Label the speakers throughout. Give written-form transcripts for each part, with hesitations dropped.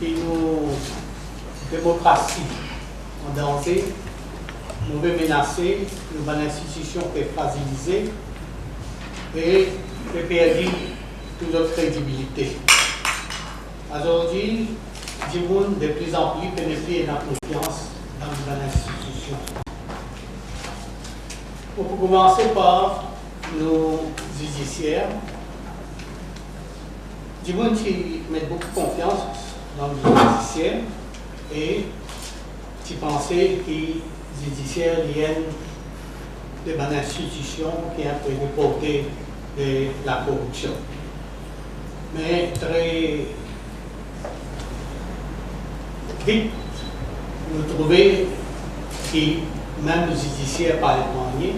Speaker 1: qui nous démocratie en danger, nous veut menacer, nous avons une institution qui est fragilisée et qui a perdu toute notre crédibilité. Aujourd'hui, du monde de plus en plus pénétré dans la confiance dans une institution. On peut commencer par nos judiciaires. Du monde qui met beaucoup de confiance dans le judiciaire et qui pensait que les judiciaires viennent de bonnes institutions qui ont pu porter de la corruption. Mais très vite, nous trouvons que même le judiciaire par l'étranger,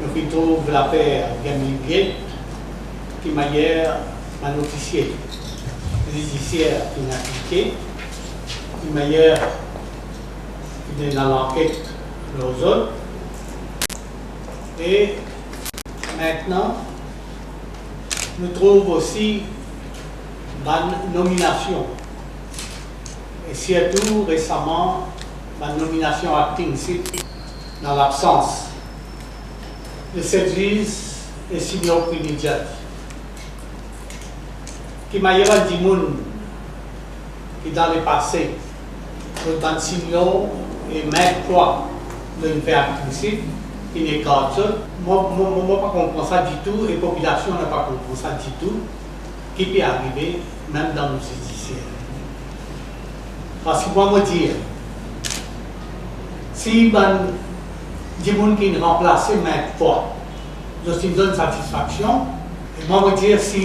Speaker 1: nous trouvons l'affaire Gamilguet qui m'a notifié le judiciaire qui n'a appliqué, qui m'a dans l'enquête aux autres. Et maintenant, nous trouvons aussi une nomination. Et surtout récemment, la nomination acting dans l'absence de cette juge et senior criminal judge. Qui m'a dit qui dans le passé, dans senior et même quoi de une faire acting qui n'est pas ça. Moi, je ne comprends pas ça du tout et la population n'a pas compris ça du tout, qui peut arriver même dans nos judiciaires. Parce que moi, je dire, si des gens qui nous remplacent même fois, je me donne satisfaction, et moi, je dire, si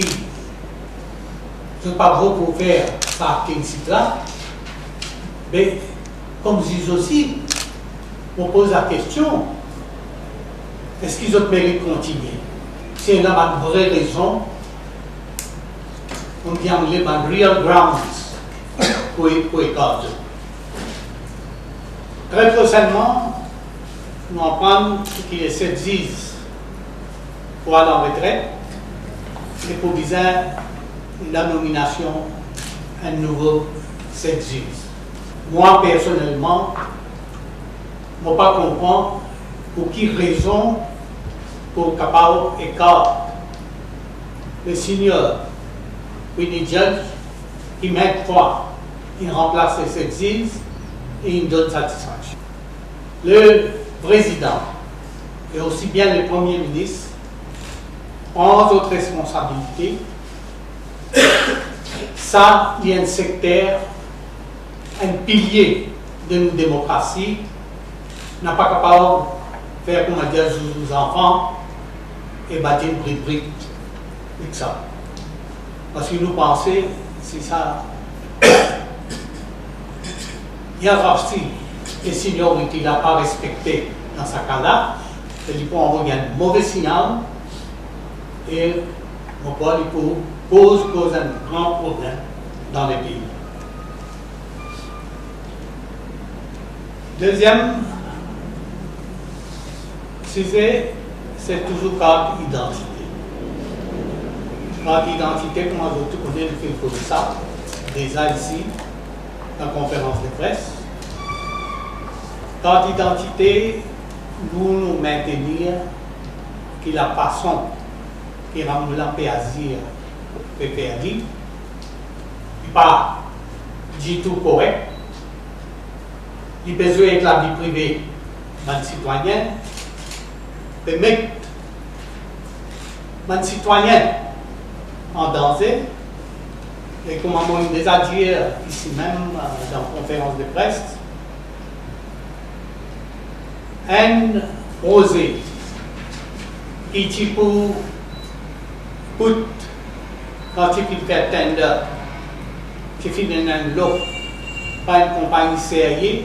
Speaker 1: je n'ai pas beau pour faire ça là, mais comme je dis aussi, on pose la question, est-ce qu'ils ont mérite de continuer? Si on a une vraie raison, on dit en anglais, real grounds pour écarter. Très prochainement, nous apprenons qu'il y a 7 juges pour aller en retraite et pour viser la nomination à un nouveau 7 juges. Moi, personnellement, je ne pas comprendre pour quelle raison pour capable d'écarter le senior Winnie Judge qui même fois il remplace les 7 juges et il donne satisfaction. Le président et aussi bien le premier ministre ont d'autres responsabilités. Ça, il y a un secteur, un pilier de notre démocratie, n'a pas capable de faire, comment dire, aux enfants et bâtir une brique avec ça. Parce que nous pensons, c'est ça. Il y a aussi les seniors qui n'a pas respecté dans ce cas-là, il peut envoyer un mauvais signal et on peut cause un grand problème dans le pays. Deuxième sujet, c'est toujours carte d'identité. Carte d'identité, comme vous connaissez le film comme ça, déjà ici, en conférence de presse. Carte d'identité, nous maintenir que la façon qui rend l'empéasir est perdue, pas du tout correct. Il a besoin de la vie privée d'un citoyen, de mettre un citoyen en danger. Et comme on a déjà dit ici même dans la conférence de presse, un rosé qui peut quand il fait tender, qui finit dans un lot, par une compagnie sérieuse,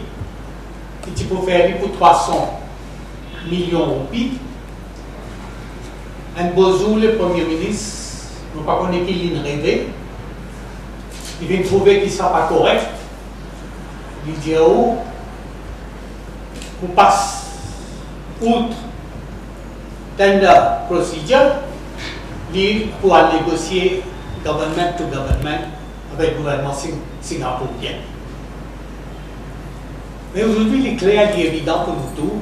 Speaker 1: qui peut faire pour 300 millions de roupies. Un beau jour, le Premier ministre, nous ne connaissons pas qu'il rêvé, il vient trouver qu'il ne sera pas correct. Il dit, oh, on passe outre tender procedure pour aller négocier government to government avec le gouvernement singapourien. Mais aujourd'hui, il est clair et évident pour nous tous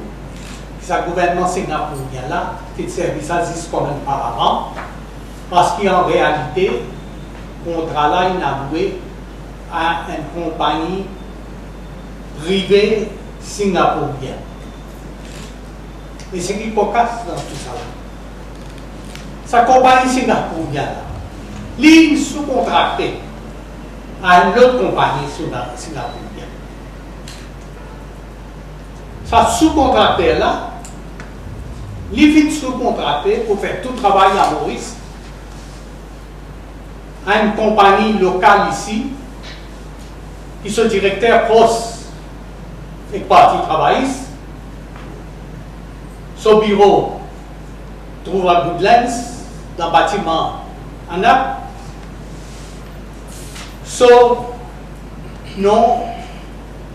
Speaker 1: que ce gouvernement singapourien-là fait service à 10 comme auparavant, parce qu'en réalité, le contrat-là est avoué à une compagnie privée singapourienne. Et c'est qui cocasse dans tout ça. Sa compagnie singapourienne, l'île sous-contractée à une autre compagnie singapourienne. Sa sous-contractée là, l'île sous-contractée pour faire tout le travail à Maurice à une compagnie locale ici, qui sont directeur poste et parti travailliste. Son bureau trouve à Goodlands, dans le bâtiment en Naples. So, non,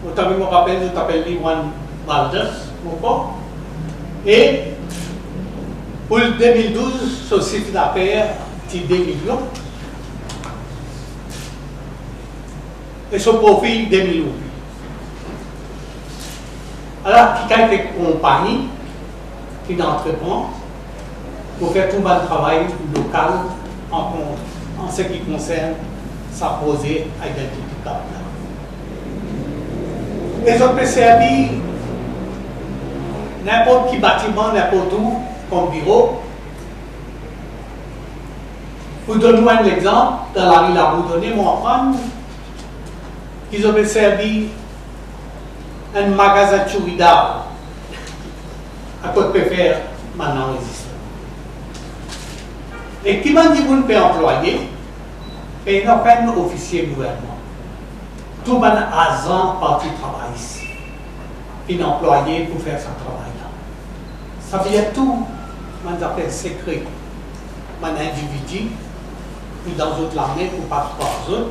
Speaker 1: je me rappelle, je t'appelle Liwan Valdez, mon père. Et pour le 2012, son chiffre d'affaires, c'est 2 millions. Et son profil, 2 millions. Alors, qui a été compagnie qui entreprend pour faire tout le travail local en ce qui concerne sa posée identifiable. Les autres servis n'importe qui bâtiment, n'importe où, comme bureau. Pour donner un exemple, dans la ville à vous donner, mon enfant, ils ont servi un magasin de chouridard à côté de faire maintenant existe. Et qui m'a dit qu'on peut employer, et non pas un officier gouvernement. Tout le monde a un parti travail ici. Un employé pour faire son travail là. Ça veut dire tout, on appelle secret. Un individu, ou dans d'autres l'armée, ou pas par autres.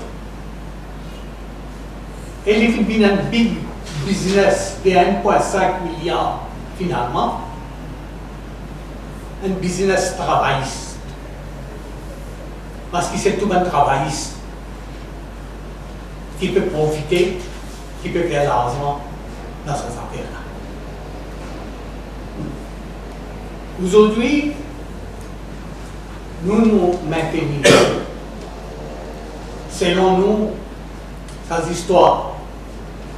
Speaker 1: Et les Philippines ont un big business de 1,5 milliard finalement. Un business travailliste. Parce que c'est tout un travailliste qui peut profiter, qui peut faire l'argent dans ces affaires-là. Aujourd'hui, nous nous maintenons, selon nous, ces histoires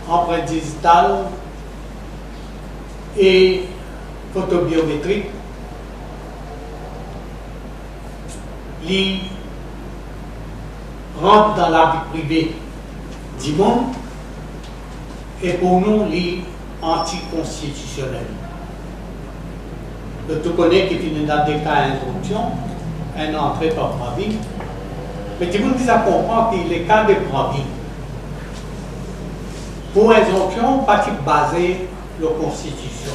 Speaker 1: empreintes digitales et photobiométriques, qui rentrent dans la vie privée du monde et pour nous, les anticonstitutionnels. Tu connais qui finit dans des cas d'introduction, un entrée par Pravin. Mais tu vous dis à comprendre que les cas de Pravin, pour injonction, pas basé sur la Constitution.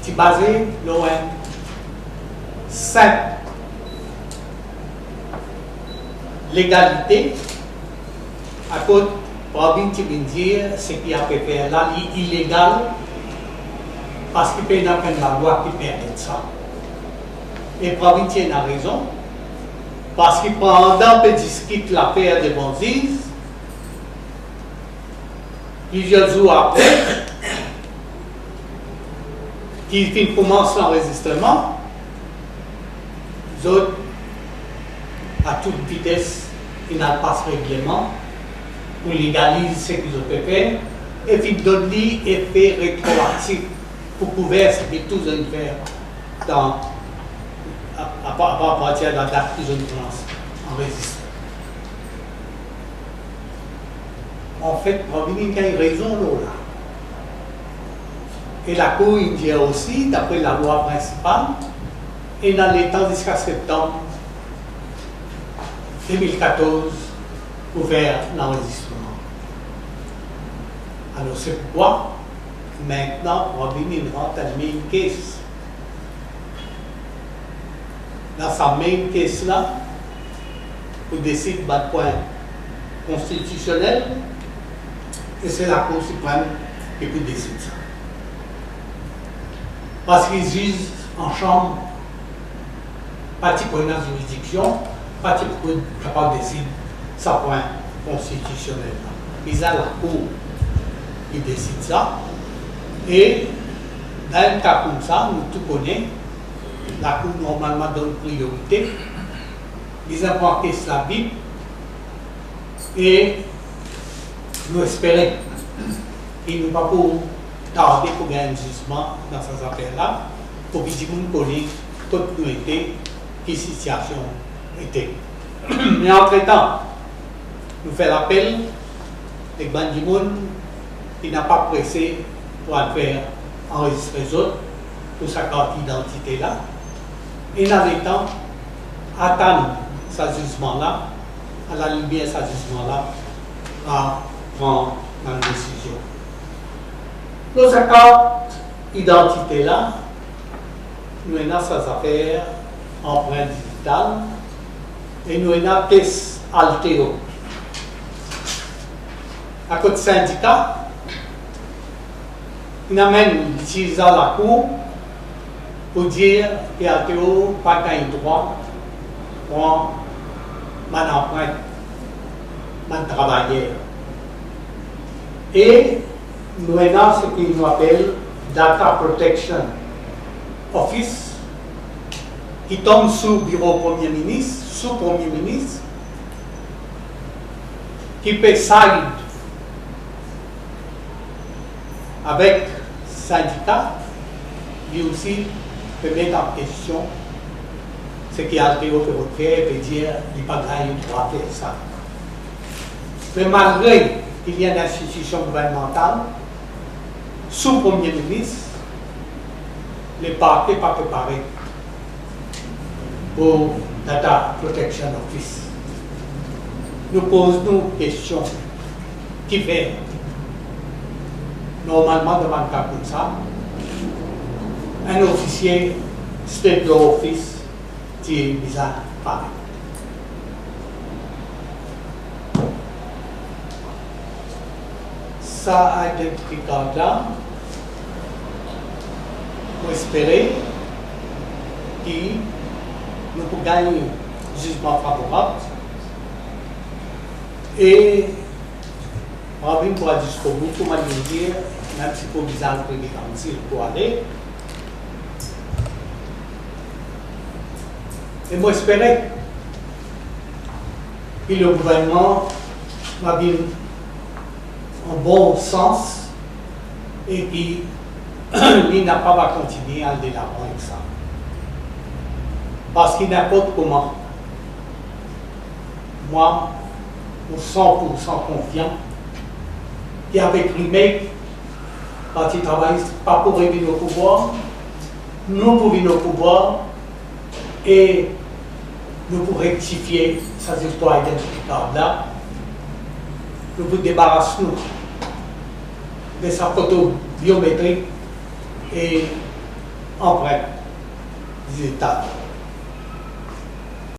Speaker 1: Tu basé sur une simple légalité à cause Pravin qui veut dire ce qui a fait faire là, est illégal parce qu'il n'y a pas la loi qui permet ça. Et Pravin a raison parce que pendant qu'il discute l'affaire de Bonzis, plusieurs jours après, qu'il commence l'enregistrement, les autres, à toute vitesse, ils n'ont pas ce règlement, pour légaliser ce qu'ils ont fait, et puis donner l'effet rétroactif pour couvrir ce que tous ont fait à partir de la date qu'ils ont enregistré. En fait, Pravin a une raison là. Et la Cour indienne aussi, d'après la loi principale, et dans les temps jusqu'à septembre 2014 pour faire l'enregistrement. Alors c'est pourquoi maintenant Pravin rentre à main case. Dans sa main case là, pour décider de point constitutionnel, et c'est la Cour suprême qui peut décider ça. Parce qu'ils jugent en chambre, pas de juridiction, pas de capable de décider ça point constitutionnel. Ils à la Cour, ils décident ça. Et dans un cas comme ça, nous tout connaissons, la Cour normalement donne priorité. Ils apportent la Bible et nous espérons qu'il ne va pas tarder pour gagner un jugement dans ces affaires-là, pour que nous connaissions toute nous était, quelle situation était. Mais entre-temps, nous faisons l'appel des bandits qui n'a pas pressé pour faire enregistrer les autres pour sa carte d'identité là. Et en temps, attendre ce jugement-là, à la lumière de ce jugement-là, à prendre une décision. Dans sa carte d'identité là, nous avons ces affaires empreinte digitale et nous avons test Alteo. À côté du syndicat, il amène l'utilisateur à la Cour pour dire que Alteo n'a pas de droit pour mon empreinte, mon travailleur. Et nous avons ce qu'il nous appelle Data Protection Office, qui tombe sous le bureau Premier ministre, sous-Premier ministre, qui peut s'aider avec le syndicat, lui aussi peut mettre en question ce qui a été fait et dire qu'il n'y a pas de droit à faire ça. Mais malgré qu'il y ait une institution gouvernementale, sous Premier ministre, les parquets pas préparés pour Data Protection Office. Nous posons une question qui fait normalement devant un cas comme ça, un officier state de office qui est bizarre pareil. Ça identificat là, pour espérer que nous pouvons gagner un jugement favorable et Robin pourra jusqu'au bout, comment dire, même si c'est bizarre le premier council pour aller. Et moi j'espérais que le gouvernement va bien en bon sens et qu'il n'a pas à continuer à aller l'avant avec ça. Parce qu'il n'importe comment, moi, je suis 100% confiant qu'avec lui-même, quand il travaille, pas pour revenir au pouvoir, nous pour venir au pouvoir et nous pour rectifier ces histoires identificables-là, nous pour débarrasser nous de sa photo biométrique et empreinte digitale.